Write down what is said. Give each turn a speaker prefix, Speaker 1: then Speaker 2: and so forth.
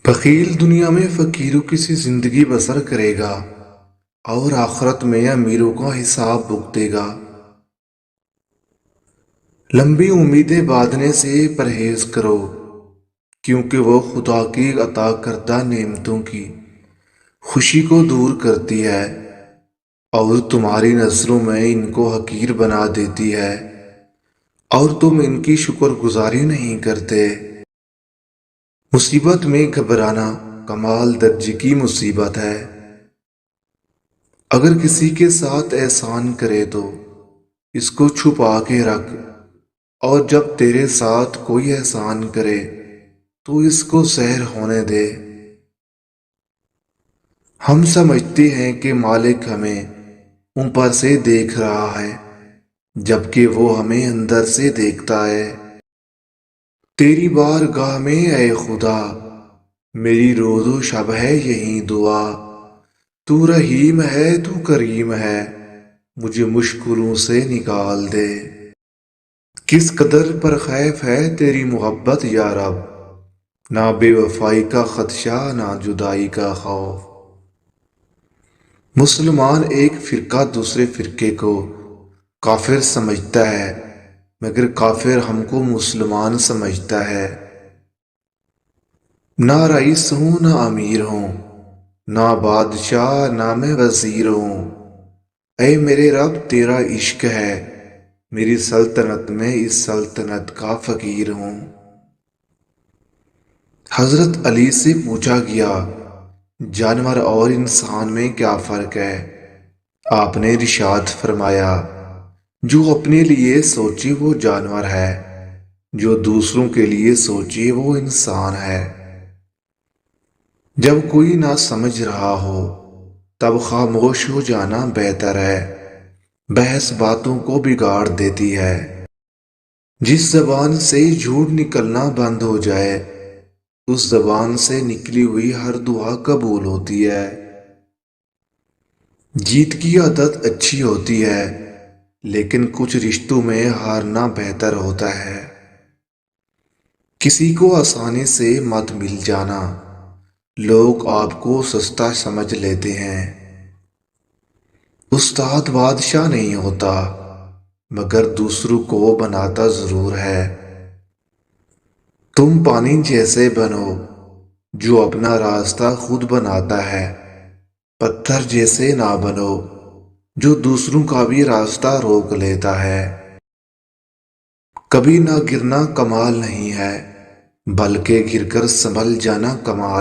Speaker 1: بخیل دنیا میں فقیروں کی سی زندگی بسر کرے گا اور آخرت میں امیروں کا حساب بھگتے گا۔ لمبی امیدیں باندھنے سے پرہیز کرو، کیونکہ وہ خدا کی عطا کردہ نعمتوں کی خوشی کو دور کرتی ہے اور تمہاری نظروں میں ان کو حقیر بنا دیتی ہے، اور تم ان کی شکر گزاری نہیں کرتے۔ مصیبت میں گھبرانا کمال درجے کی مصیبت ہے۔ اگر کسی کے ساتھ احسان کرے تو اس کو چھپا کے رکھ، اور جب تیرے ساتھ کوئی احسان کرے تو اس کو ظاہر ہونے دے۔ ہم سمجھتے ہیں کہ مالک ہمیں اوپر سے دیکھ رہا ہے، جبکہ وہ ہمیں اندر سے دیکھتا ہے۔ تیری بارگاہ میں اے خدا میری روز و شب ہے یہی دعا، تو رحیم ہے تو کریم ہے، مجھے مشکلوں سے نکال دے۔ کس قدر پر خیف ہے تیری محبت یا رب، نہ بے وفائی کا خدشہ نہ جدائی کا خوف۔ مسلمان ایک فرقہ دوسرے فرقے کو کافر سمجھتا ہے، مگر کافر ہم کو مسلمان سمجھتا ہے۔ نہ رئیس ہوں نہ امیر ہوں، نہ بادشاہ نہ میں وزیر ہوں، اے میرے رب تیرا عشق ہے، میری سلطنت میں اس سلطنت کا فقیر ہوں۔ حضرت علی سے پوچھا گیا، جانور اور انسان میں کیا فرق ہے؟ آپ نے ارشاد فرمایا، جو اپنے لیے سوچے وہ جانور ہے، جو دوسروں کے لیے سوچے وہ انسان ہے۔ جب کوئی نہ سمجھ رہا ہو تب خاموش ہو جانا بہتر ہے، بحث باتوں کو بگاڑ دیتی ہے۔ جس زبان سے جھوٹ نکلنا بند ہو جائے اس زبان سے نکلی ہوئی ہر دعا قبول ہوتی ہے۔ جیت کی عادت اچھی ہوتی ہے، لیکن کچھ رشتوں میں ہارنا بہتر ہوتا ہے۔ کسی کو آسانی سے مت مل جانا، لوگ آپ کو سستا سمجھ لیتے ہیں۔ استاد بادشاہ نہیں ہوتا، مگر دوسروں کو بناتا ضرور ہے۔ تم پانی جیسے بنو جو اپنا راستہ خود بناتا ہے، پتھر جیسے نہ بنو جو دوسروں کا بھی راستہ روک لیتا ہے۔ کبھی نہ گرنا کمال نہیں ہے، بلکہ گر کر سنبھل جانا کمال